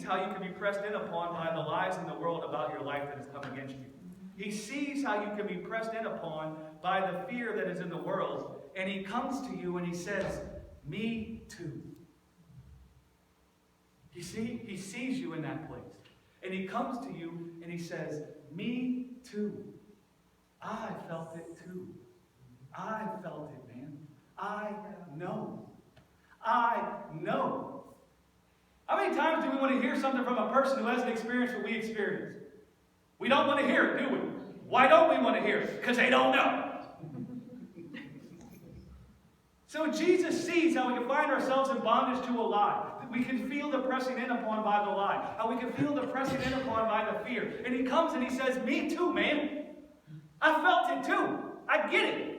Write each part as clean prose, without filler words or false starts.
how you can be pressed in upon by the lies in the world about your life that has come against you. He sees how you can be pressed in upon by the fear that is in the world. And he comes to you and he says, me too. You see, he sees you in that place. And he comes to you and he says, me too. I felt it too. I felt it, man. I know. I know. How many times do we want to hear something from a person who hasn't experienced what we experienced? We don't want to hear it, do we? Why don't we want to hear it? Because they don't know. So Jesus sees how we can find ourselves in bondage to a lie. We can feel the pressing in upon by the lie. How we can feel the pressing in upon by the fear. And he comes and he says, me too, man. I felt it too. I get it.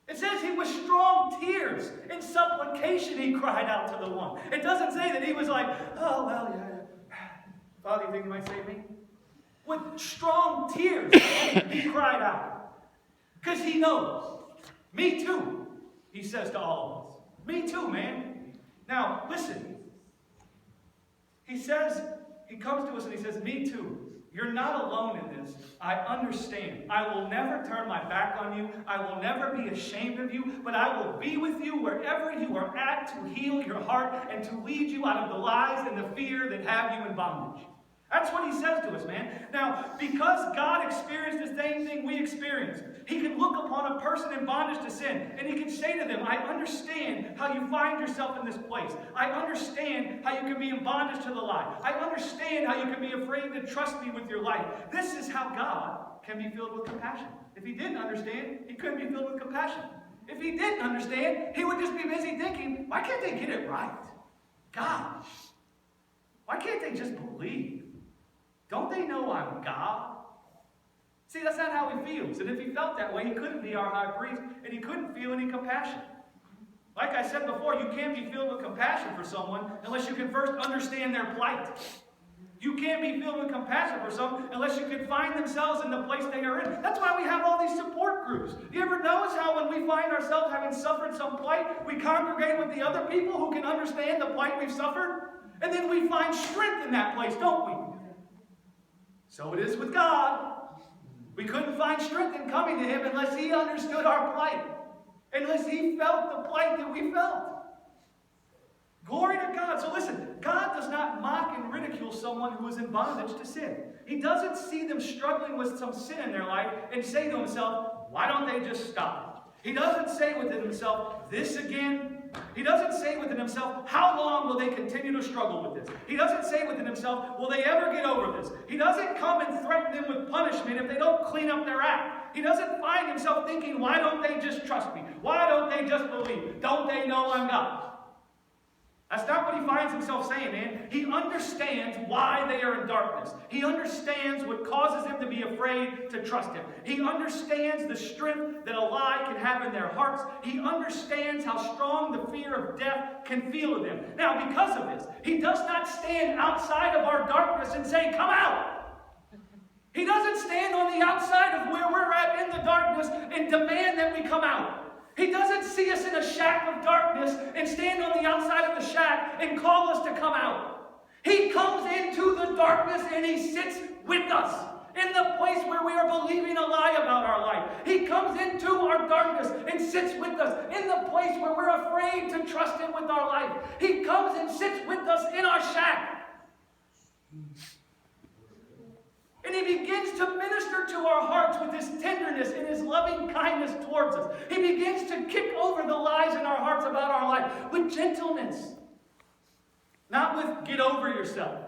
It says he with strong tears and supplication he cried out to the one. It doesn't say that he was like, oh, well, yeah. Father, you think you might save me? With strong tears he cried out. Because he knows. Me too, he says to all of us. Me too, man. Now, listen. He comes to us and he says, me too. You're not alone in this. I understand. I will never turn my back on you. I will never be ashamed of you, but I will be with you wherever you are at to heal your heart and to lead you out of the lies and the fear that have you in bondage. That's what he says to us, man. Now, because God experienced the same thing we experienced, he can look upon a person in bondage to sin, and he can say to them, I understand how you find yourself in this place. I understand how you can be in bondage to the lie. I understand how you can be afraid to trust me with your life. This is how God can be filled with compassion. If he didn't understand, he couldn't be filled with compassion. If he didn't understand, he would just be busy thinking, why can't they get it right? Gosh, why can't they just believe? Don't they know I'm God? See, that's not how he feels. And if he felt that way, he couldn't be our high priest, and he couldn't feel any compassion. Like I said before, you can't be filled with compassion for someone unless you can first understand their plight. You can't be filled with compassion for someone unless you can find themselves in the place they are in. That's why we have all these support groups. Do you ever notice how when we find ourselves having suffered some plight, we congregate with the other people who can understand the plight we've suffered? And then we find strength in that place, don't we? So it is with God. We couldn't find strength in coming to him unless he understood our plight. Unless he felt the plight that we felt. Glory to God. So listen, God does not mock and ridicule someone who is in bondage to sin. He doesn't see them struggling with some sin in their life and say to himself, why don't they just stop? He doesn't say within himself, this again. He doesn't say within himself, how long will they continue to struggle with this? He doesn't say within himself, will they ever get over this? He doesn't come and threaten them with punishment if they don't clean up their act. He doesn't find himself thinking, why don't they just trust me? Why don't they just believe? Don't they know I'm God? That's not what he finds himself saying, man. He understands why they are in darkness. He understands what causes them to be afraid to trust him. He understands the strength that a lie can have in their hearts. He understands how strong the fear of death can feel to them. Now, because of this, he does not stand outside of our darkness and say, come out. He doesn't stand on the outside of where we're at in the darkness and demand that we come out. He doesn't see us in a shack of darkness and stand on the outside of the shack and call us to come out. He comes into the darkness and he sits with us in the place where we are believing a lie about our life. He comes into our darkness and sits with us in the place where we're afraid to trust him with our life. He comes and sits with us in our shack. And he begins to minister to our hearts with his tenderness and his loving kindness towards us. He begins to kick over the lies in our hearts about our life with gentleness. Not with get over yourself.